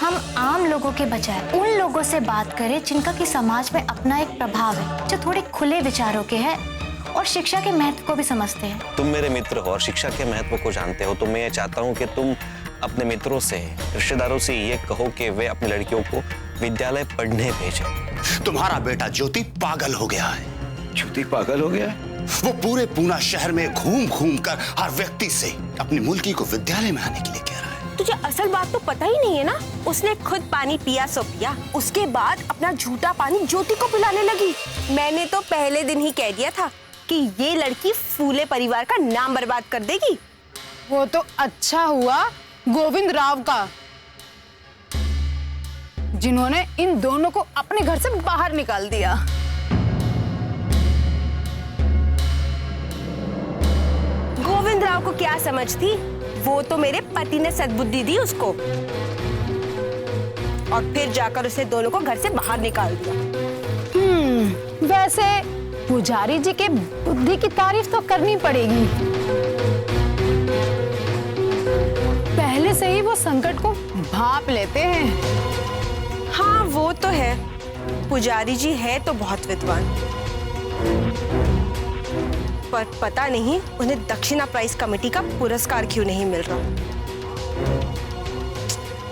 हम आम लोगों के बजाय उन लोगों से बात करें जिनका कि समाज में अपना एक प्रभाव है, जो थोड़े खुले विचारों के हैं और शिक्षा के महत्व को भी समझते हैं। तुम मेरे मित्र हो और शिक्षा के महत्व को जानते हो, तो मैं ये चाहता हूँ कि तुम अपने मित्रों से, रिश्तेदारों से ये कहो कि वे अपनी लड़कियों को विद्यालय पढ़ने भेजें। तुम्हारा बेटा ज्योति पागल हो गया है। ज्योति पागल हो गया है? वो पूरे पूना शहर में घूम घूम कर हर व्यक्ति से अपनी मुल्की को विद्यालय में आने के लिए कह रहा है। तुझे असल बात तो पता ही नहीं है ना। उसने खुद पानी पिया सो पिया, उसके बाद अपना झूठा पानी ज्योति को पिलाने लगी। मैंने तो पहले दिन ही कह दिया था कि ये लड़की फूले परिवार का नाम बर्बाद कर देगी। वो तो अच्छा हुआ गोविंद राव का, जिन्होंने इन दोनों को अपने घर से बाहर निकाल दिया। गोविंद राव को क्या समझ थी? वो तो मेरे पति ने सद्बुद्धि दी उसको, और फिर जाकर उसे दोनों को घर से बाहर निकाल दिया। वैसे पुजारी जी के बुद्धि की तारीफ तो करनी पड़ेगी। पहले से ही वो संकट को भांप लेते हैं। हाँ वो तो है, पुजारी जी है तो बहुत विद्वान, पर पता नहीं उन्हें दक्षिणा प्राइज कमेटी का पुरस्कार क्यों नहीं मिल रहा।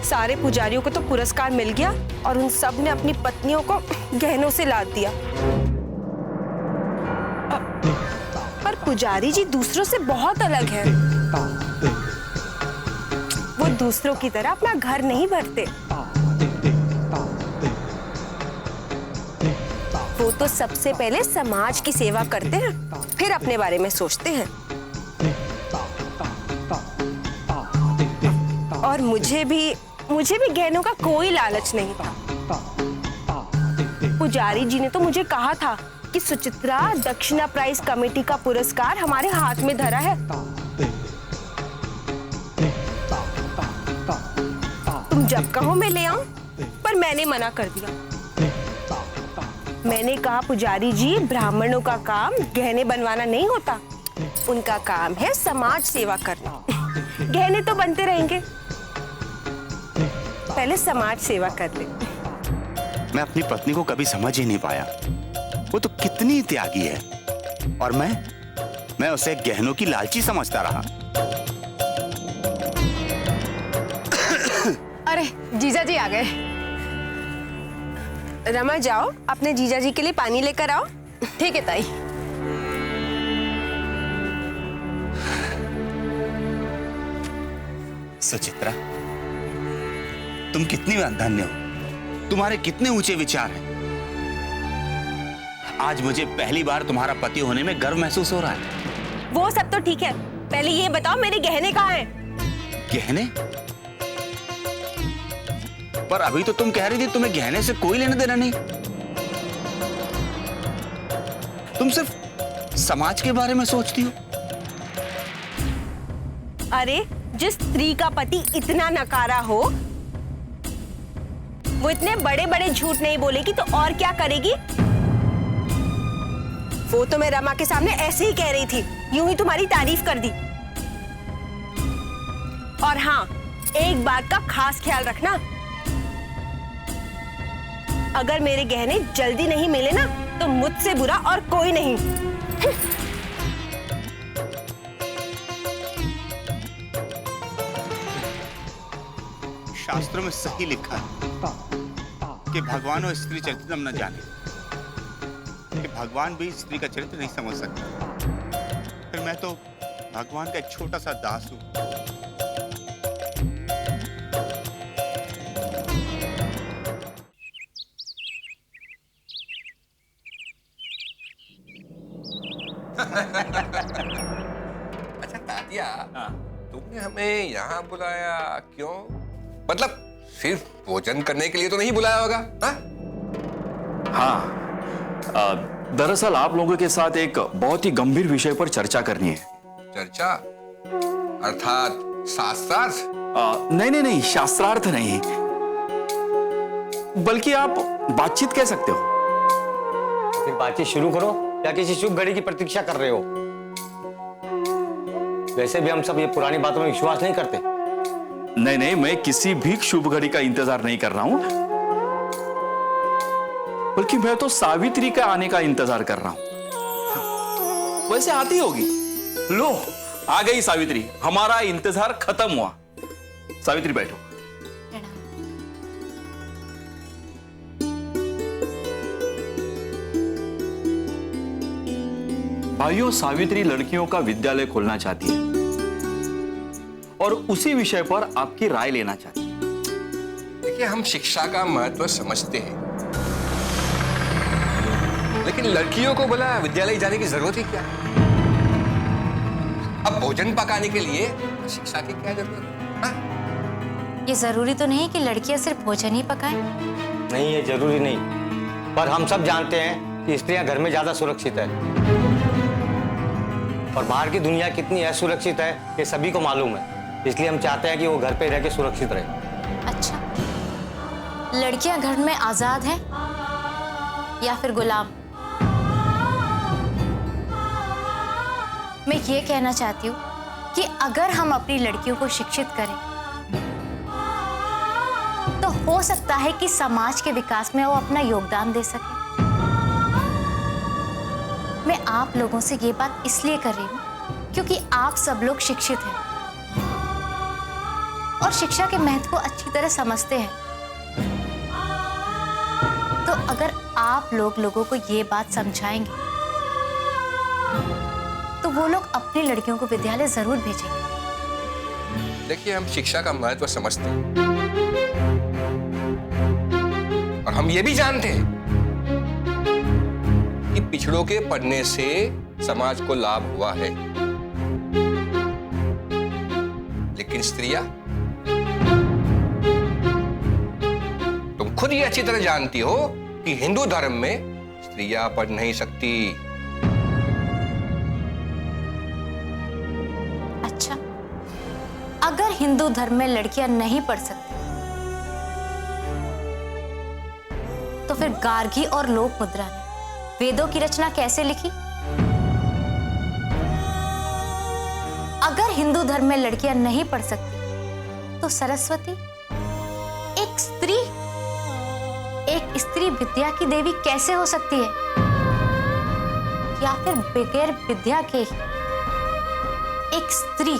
सारे पुजारियों को तो पुरस्कार मिल गया और उन सब ने अपनी पत्नियों को गहनों से लाद दिया, पर पुजारी जी दूसरों से बहुत अलग है। वो दूसरों की तरह अपना घर नहीं भरते। वो तो सबसे पहले समाज की सेवा करते हैं, फिर अपने बारे में सोचते हैं। और मुझे भी गहनों का कोई लालच नहीं था। पुजारी जी ने तो मुझे कहा था कि सुचित्रा, दक्षिणा प्राइज कमेटी का पुरस्कार हमारे हाथ में धरा है, तुम जब कहो मैं ले आऊं। पर मैंने मना कर दिया। मैंने कहा पुजारी जी, ब्राह्मणों का काम गहने बनवाना नहीं होता, उनका काम है समाज सेवा करना। गहने तो बनते रहेंगे, पहले समाज सेवा कर ले। मैं अपनी पत्नी को कभी समझ ही नहीं पाया। वो तो कितनी त्यागी है, और मैं उसे गहनों की लालची समझता रहा। अरे जीजा जी आ गए। रमा जाओ, अपने जीजा जी के लिए पानी लेकर आओ। ठीक है ताई। सुचित्रा, तुम कितनी धन्य हो, तुम्हारे कितने ऊंचे विचार हैं। आज मुझे पहली बार तुम्हारा पति होने में गर्व महसूस हो रहा है। वो सब तो ठीक है, पहले ये बताओ मेरे गहने कहाँ हैं? गहने? पर अभी तो तुम कह रही थी तुम्हें गहने से कोई लेना देना नहीं। तुम सिर्फ समाज के बारे में सोचती हो। अरे जिस स्त्री का पति इतना नकारा हो, वो इतने बड़े बड़े झूठ नहीं बोलेगी तो और क्या करेगी? वो तो मैं रमा के सामने ऐसे ही कह रही थी, यूं ही तुम्हारी तारीफ कर दी। और हाँ, एक बात का खास ख्याल रखना, अगर मेरे गहने जल्दी नहीं मिले ना, तो मुझसे बुरा और कोई नहीं। शास्त्रों में सही लिखा है कि भगवान और स्त्री चरित्र न जाने, कि भगवान भी स्त्री का चरित्र नहीं समझ सकता। फिर मैं तो भगवान का एक छोटा सा दास हूं। अच्छा तात्या, तुमने हमें यहाँ बुलाया क्यों? मतलब सिर्फ भोजन करने के लिए तो नहीं बुलाया होगा? हाँ, दरअसल आप लोगों के साथ एक बहुत ही गंभीर विषय पर चर्चा करनी है। चर्चा अर्थात शास्त्रार्थ? नहीं, शास्त्रार्थ नहीं, बल्कि आप बातचीत कह सकते हो। फिर बातचीत शुरू करो, या किसी शुभ घड़ी की प्रतीक्षा कर रहे हो? वैसे भी हम सब ये पुरानी बातों में विश्वास नहीं करते। नहीं नहीं, मैं किसी भी शुभ घड़ी का इंतजार नहीं कर रहा हूं, बल्कि मैं तो सावित्री का आने का इंतजार कर रहा हूं। वैसे आती होगी। लो, आ गई सावित्री, हमारा इंतजार खत्म हुआ। सावित्री बैठो। भाइयों, सावित्री लड़कियों का विद्यालय खोलना चाहती है और उसी विषय पर आपकी राय लेना चाहती है। देखिए, हम शिक्षा का महत्व समझते हैं, लेकिन लड़कियों को बोला विद्यालय जाने की जरूरत ही क्या? अब भोजन पकाने के लिए शिक्षा की क्या जरूरत है? हाँ? ये जरूरी तो नहीं कि लड़कियां सिर्फ भोजन ही पकाएं। नहीं, ये जरूरी नहीं, पर हम सब जानते हैं कि स्त्रियां घर में ज्यादा सुरक्षित है और बाहर की दुनिया कितनी असुरक्षित है ये सभी को मालूम है। इसलिए हम चाहते हैं कि वो घर पे रह के सुरक्षित रहे। अच्छा, लड़कियां घर में आजाद हैं या फिर गुलाम? मैं ये कहना चाहती हूँ कि अगर हम अपनी लड़कियों को शिक्षित करें तो हो सकता है कि समाज के विकास में वो अपना योगदान दे सके। मैं आप लोगों से ये बात इसलिए कर रही हूँ क्योंकि आप सब लोग शिक्षित हैं और शिक्षा के महत्व को अच्छी तरह समझते हैं। तो अगर आप लोगों को ये बात समझाएंगे तो वो लोग अपनी लड़कियों को विद्यालय जरूर भेजेंगे। देखिए, हम शिक्षा का महत्व समझते हैं और हम ये भी जानते हैं कि पिछड़ों के पढ़ने से समाज को लाभ हुआ है, लेकिन स्त्रियां, तुम खुद ही अच्छी तरह जानती हो कि हिंदू धर्म में स्त्रियां पढ़ नहीं सकती। अच्छा, अगर हिंदू धर्म में लड़कियां नहीं पढ़ सकती तो फिर गार्गी और लोक मुद्रा ने वेदों की रचना कैसे लिखी? अगर हिंदू धर्म में लड़कियां नहीं पढ़ सकती तो सरस्वती एक स्त्री विद्या की देवी कैसे हो सकती है? या फिर बगैर विद्या के ही एक स्त्री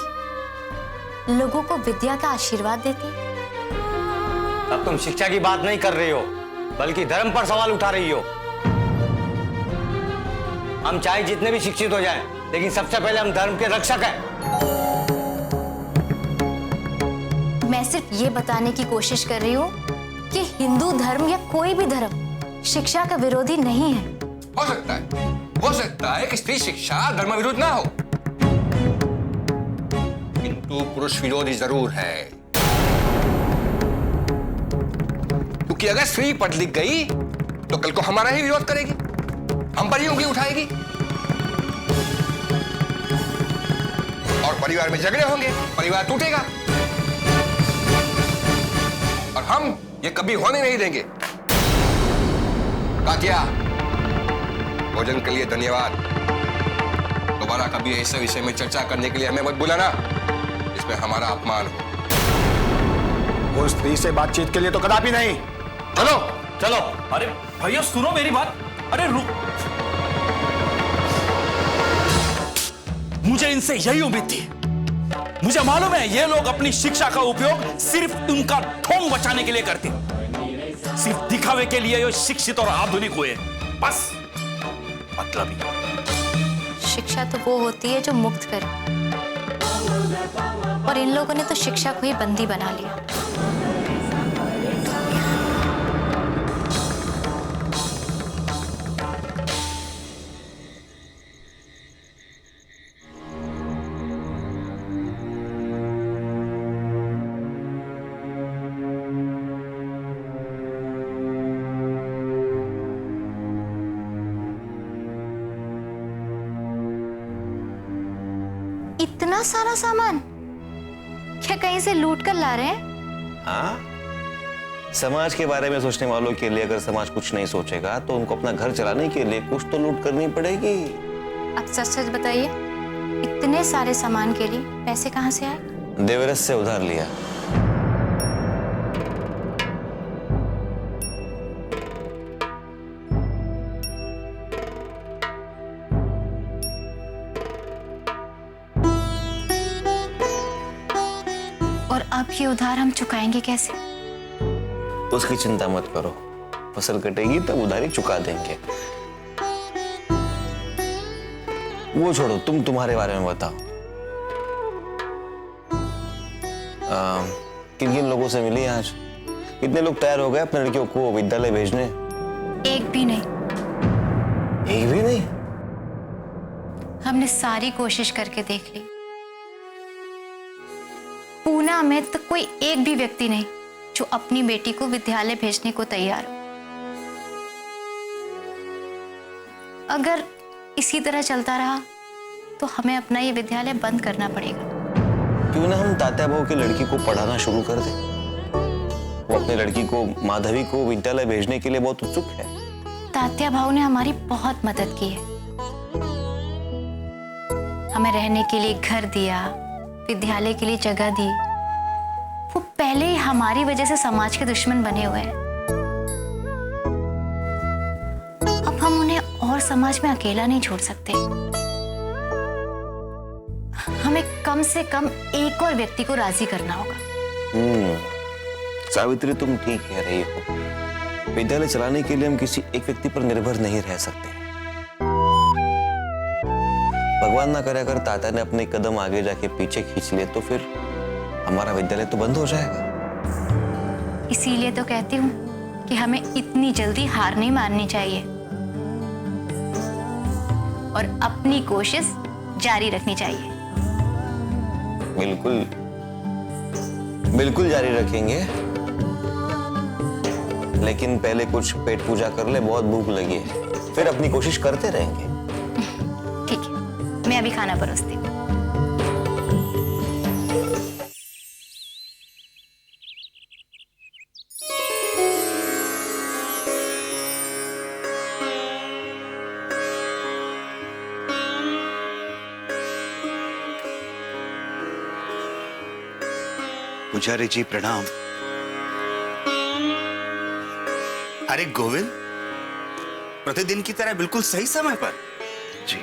लोगों को विद्या का आशीर्वाद देती है? तब तुम शिक्षा की बात नहीं कर रही हो, बल्कि धर्म पर सवाल उठा रही हो। हम चाहे जितने भी शिक्षित हो जाएं, लेकिन सबसे पहले हम धर्म के रक्षक हैं। मैं सिर्फ ये बताने की कोशिश कर रही हूँ कि हिंदू धर्म या कोई भी धर्म शिक्षा का विरोधी नहीं है। हो सकता है कि स्त्री शिक्षा धर्म विरुद्ध ना हो, किंतु पुरुष विरोधी जरूर है। क्योंकि अगर स्त्री पढ़ लिख गई तो कल को हमारा ही विरोध करेगी, हम पर ही उंगली उठाएगी और परिवार में झगड़े होंगे, परिवार टूटेगा और हम ये कभी होने नहीं देंगे। कातिया, भोजन के लिए धन्यवाद। दोबारा कभी ऐसे विषय में चर्चा करने के लिए हमें मत बुलाना जिसमें हमारा अपमान हो। वो स्त्री से बातचीत के लिए तो कदापि नहीं। चलो चलो। अरे भैया सुनो मेरी बात। अरे रुक, मुझे इनसे यही उम्मीद थी। मुझे मालूम है ये लोग अपनी शिक्षा का उपयोग सिर्फ उनका ढोंग बचाने के लिए करते, सिर्फ दिखावे के लिए ये शिक्षित और आधुनिक हुए, बस मतलब ही। शिक्षा तो वो होती है जो मुक्त करे, और इन लोगों ने तो शिक्षा को ही बंदी बना लिया। इतना सारा सामान क्या कहीं से लूट कर ला रहे हैं? हाँ, समाज के बारे में सोचने वालों के लिए अगर समाज कुछ नहीं सोचेगा तो उनको अपना घर चलाने के लिए कुछ तो लूट करनी पड़ेगी। अब सच सच बताइए, इतने सारे सामान के लिए पैसे कहाँ से आए? देवरस से उधार लिया। अब ये उधार हम चुकाएंगे कैसे? उसकी चिंता मत करो, फसल कटेगी तब उधारी चुका देंगे। वो छोड़ो, तुम तुम्हारे बारे में बताओ। किन किन लोगों से मिली आज? कितने लोग तैयार हो गए अपने लड़कियों को विद्यालय भेजने? एक भी नहीं। एक भी नहीं? हमने सारी कोशिश करके देख ली। पूना में तो कोई एक भी व्यक्ति नहीं जो अपनी बेटी को विद्यालय भेजने को तैयार हो। अगर इसी तरह चलता रहा तो हमें अपना ये विद्यालय बंद करना पड़ेगा। क्यों ना हम तात्या बहू की लड़की को पढ़ाना शुरू कर दें? वो अपनी लड़की को, माधवी को विद्यालय भेजने के लिए बहुत उत्सुक है। तात्या भाऊ ने हमारी बहुत मदद की है। हमें रहने के लिए घर दिया, विद्यालय के लिए जगह दी। वो पहले ही हमारी वजह से समाज के दुश्मन बने हुए हैं। अब हम उन्हें और समाज में अकेला नहीं छोड़ सकते। हमें कम से कम एक और व्यक्ति को राजी करना होगा। सावित्री, तुम ठीक कह रही हो। विद्यालय चलाने के लिए हम किसी एक व्यक्ति पर निर्भर नहीं रह सकते। भगवान ना करे अगर तात्या ने अपने कदम आगे जाके पीछे खींच लिए तो फिर हमारा विद्यालय तो बंद हो जाएगा। इसीलिए तो कहती हूँ कि हमें इतनी जल्दी हार नहीं माननी चाहिए और अपनी कोशिश जारी रखनी चाहिए। बिल्कुल बिल्कुल जारी रखेंगे, लेकिन पहले कुछ पेट पूजा कर ले, बहुत भूख लगी है, फिर अपनी कोशिश करते रहेंगे। ठीक है, मैं अभी खाना परोसती हूँ। पुजारी जी प्रणाम। अरे गोविंद, प्रतिदिन की तरह बिल्कुल सही समय पर। जी।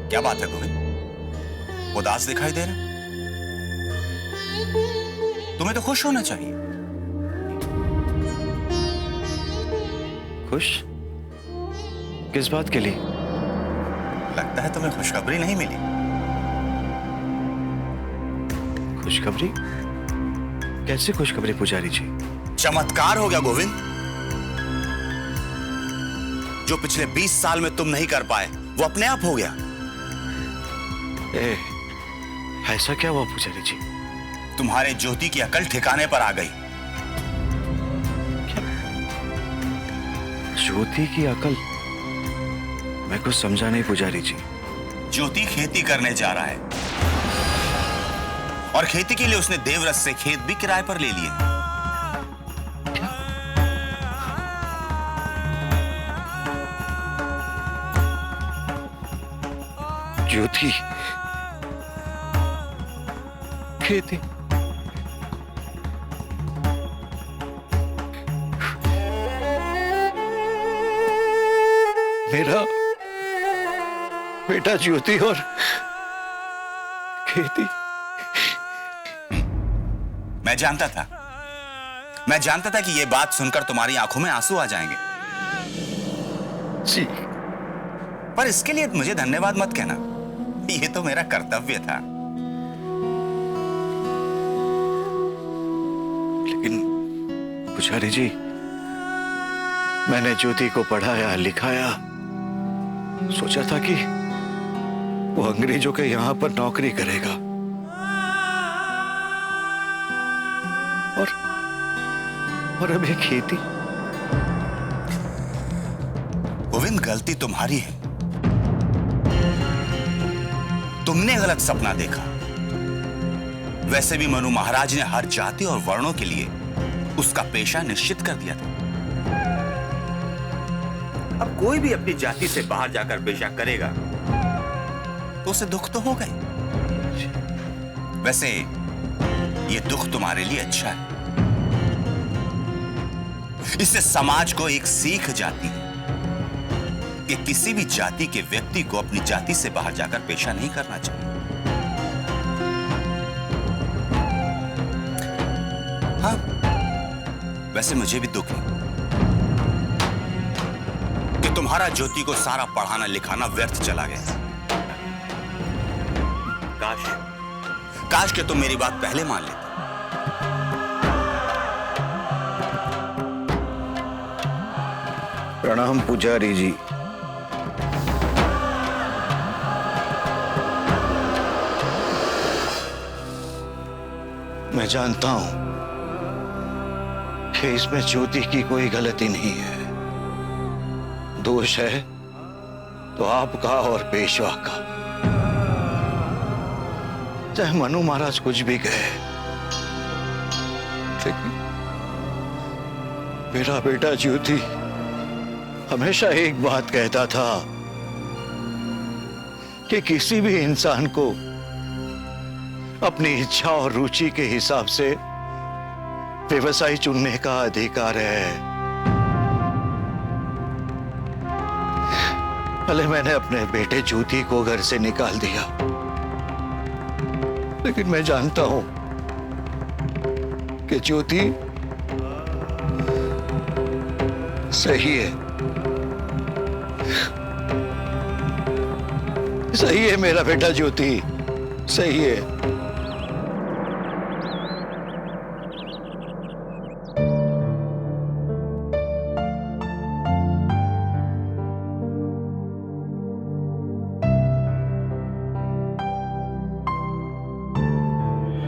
क्या बात है गोविंद, उदास दिखाई दे रहा? तुम्हें तो खुश होना चाहिए। खुश? किस बात के लिए? लगता है तुम्हें खुशखबरी नहीं मिली। खुशखबरी? कैसे खुशखबरी पुजारी जी? चमत्कार हो गया गोविंद। जो पिछले 20 साल में तुम नहीं कर पाए वो अपने आप हो गया। ऐसा क्या हुआ पुजारी जी? तुम्हारे ज्योति की अकल ठिकाने पर आ गई। ज्योति की अकल? मैं कुछ समझा नहीं पुजारी जी। ज्योति खेती करने जा रहा है और खेती के लिए उसने देवव्रत से खेत भी किराए पर ले लिए। ज्योति खेती? मेरा बेटा ज्योति और खेती? मैं जानता था कि यह बात सुनकर तुम्हारी आंखों में आंसू आ जाएंगे। जी। पर इसके लिए मुझे धन्यवाद मत कहना, यह तो मेरा कर्तव्य था। लेकिन पुजारी जी, मैंने ज्योति को पढ़ाया लिखाया, सोचा था कि वो अंग्रेजों के यहां पर नौकरी करेगा और अब ये खेती। गोविंद, गलती तुम्हारी है। तुमने गलत सपना देखा। वैसे भी मनु महाराज ने हर जाति और वर्णों के लिए उसका पेशा निश्चित कर दिया था। अब कोई भी अपनी जाति से बाहर जाकर पेशा करेगा तो उसे दुख तो होगा ही। वैसे ये दुख तुम्हारे लिए अच्छा है। इससे समाज को एक सीख जाती है कि किसी भी जाति के व्यक्ति को अपनी जाति से बाहर जाकर पेशा नहीं करना चाहिए। हाँ, वैसे मुझे भी दुख है कि तुम्हारा ज्योति को सारा पढ़ाना लिखाना व्यर्थ चला गया। काश कि तुम मेरी बात पहले मान लेते। प्रणाम पुजारी जी। मैं जानता हूं कि इसमें ज्योति की कोई गलती नहीं है। दोष है तो आपका और पेशवा का। चाहे मनु महाराज कुछ भी कहे, लेकिन मेरा बेटा ज्योति हमेशा एक बात कहता था कि किसी भी इंसान को अपनी इच्छा और रुचि के हिसाब से व्यवसाय चुनने का अधिकार है। भले मैंने अपने बेटे ज्योति को घर से निकाल दिया, लेकिन मैं जानता हूं कि ज्योति सही है। सही है मेरा बेटा ज्योति, सही है।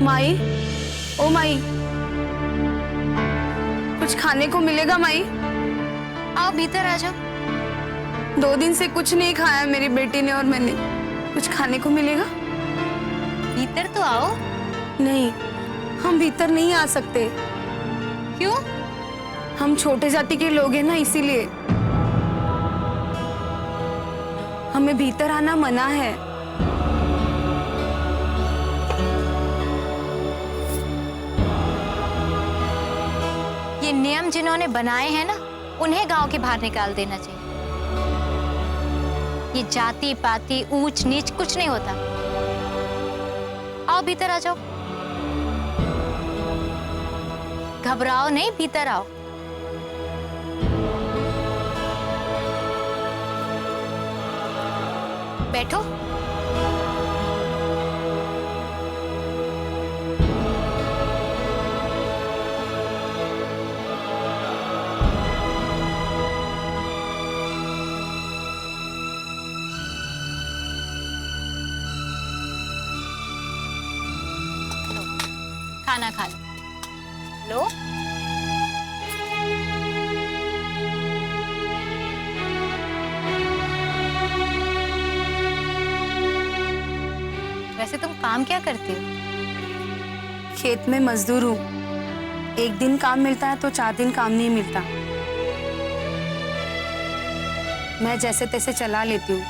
माई, ओ माई, कुछ खाने को मिलेगा माई? आओ भीतर आ जाओ। 2 दिन से कुछ नहीं खाया मेरी बेटी ने और मैंने। कुछ खाने को मिलेगा? भीतर तो आओ। नहीं, हम भीतर नहीं आ सकते। क्यों? हम छोटे जाति के लोग हैं ना, इसीलिए हमें भीतर आना मना है। ये नियम जिन्होंने बनाए हैं ना, उन्हें गांव के बाहर निकाल देना चाहिए। ये जाति पाति ऊंच नीच कुछ नहीं होता। आओ भीतर आ जाओ। घबराओ नहीं, भीतर आओ। बैठो। खाना खा लो। वैसे तुम काम क्या करती हो? खेत में मजदूर हूँ। 1 दिन काम मिलता है तो 4 दिन काम नहीं मिलता। मैं जैसे तैसे चला लेती हूँ,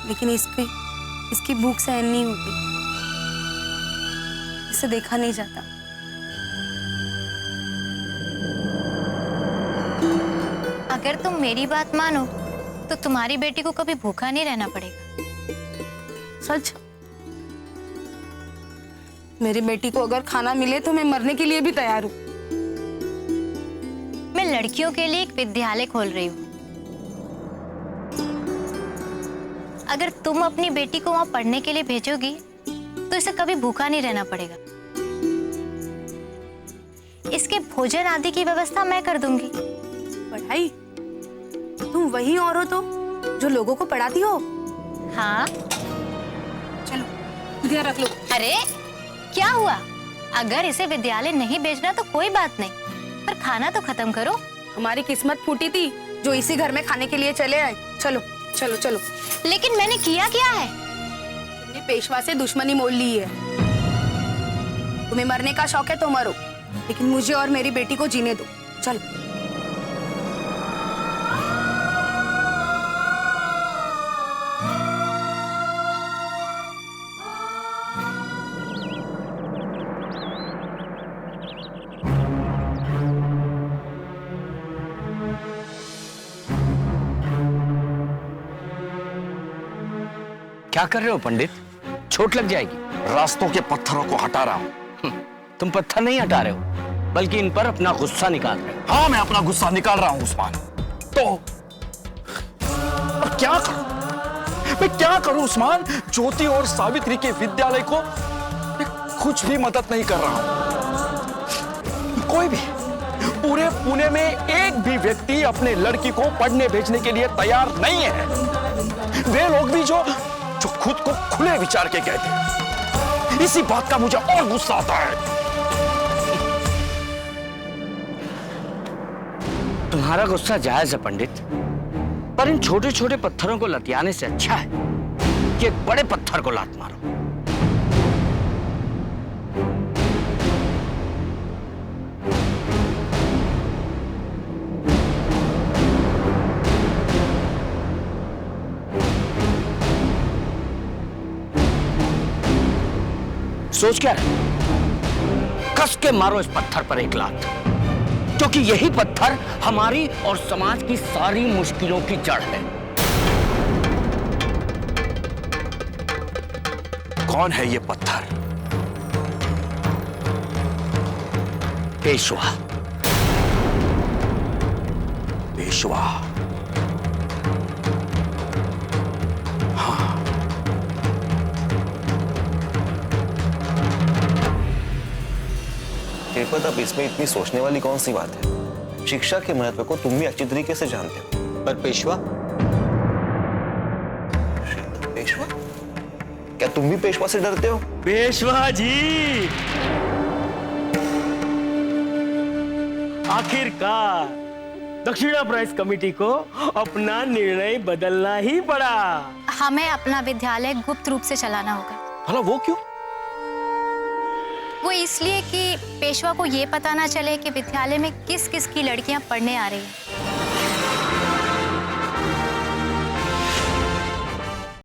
लेकिन इसकी भूख सहन नहीं होती। इसे देखा नहीं जाता। अगर तुम मेरी बात मानो तो तुम्हारी बेटी को कभी भूखा नहीं रहना पड़ेगा। सच? मेरी बेटी को अगर खाना मिले तो मैं मरने के लिए भी तैयार हूँ। मैं लड़कियों के लिए एक विद्यालय खोल रही हूँ। अगर तुम अपनी बेटी को वहां पढ़ने के लिए भेजोगी तो इसे कभी भूखा नहीं रहना पड़ेगा। इसके भोजन आदि की व्यवस्था मैं कर दूंगी। पढ़ाई? तुम वही औरत हो जो लोगों को पढ़ाती हो? हाँ। चलो ध्यान रख लो। अरे क्या हुआ? अगर इसे विद्यालय नहीं भेजना तो कोई बात नहीं, पर खाना तो खत्म करो। हमारी किस्मत फूटी थी जो इसी घर में खाने के लिए चले आए। चलो चलो चलो। लेकिन मैंने किया क्या है? तुमने पेशवा से दुश्मनी मोल ली है। तुम्हें मरने का शौक है तो मरो, लेकिन मुझे और मेरी बेटी को जीने दो। चलो। क्या कर रहे हो पंडित? चोट लग जाएगी। रास्तों के पत्थरों को हटा रहा हूं। तुम पत्थर नहीं हटा रहे हो, बल्कि इन पर अपना गुस्सा निकाल रहे हो। हाँ, मैं अपना गुस्सा निकाल रहा हूं उस्मान। तो अब क्या करूं? मैं क्या करूं उस्मान? ज्योति और सावित्री के विद्यालय को मैं कुछ भी मदद नहीं कर रहा हूं। कोई भी, पूरे पुणे में एक भी व्यक्ति अपने लड़की को पढ़ने भेजने के लिए तैयार नहीं है। वे लोग भी जो खुद को खुले विचार के कहते हैं। इसी बात का मुझे और गुस्सा आता है। तुम्हारा गुस्सा जायज है पंडित, पर इन छोटे छोटे पत्थरों को लतियाने से अच्छा है कि एक बड़े पत्थर को लात मारो। सोच क्या रहे? कस के मारो इस पत्थर पर एक लात, क्योंकि यही पत्थर हमारी और समाज की सारी मुश्किलों की जड़ है। कौन है ये पत्थर? पेशवा। पेशवा। श्रीपद, अब इसमें इतनी सोचने वाली कौन सी बात है? शिक्षा के महत्व को तुम भी अच्छी तरीके से जानते हो। पर पेशवा, पेशवा? क्या तुम भी पेशवा से डरते हो? पेशवा जी, आखिरकार दक्षिणा प्राइज कमेटी को अपना निर्णय बदलना ही पड़ा। हमें अपना विद्यालय गुप्त रूप से चलाना होगा। भला वो क्यों? वो इसलिए कि पेशवा को ये पता ना चले कि विद्यालय में किस किस की लड़कियां पढ़ने आ रही हैं।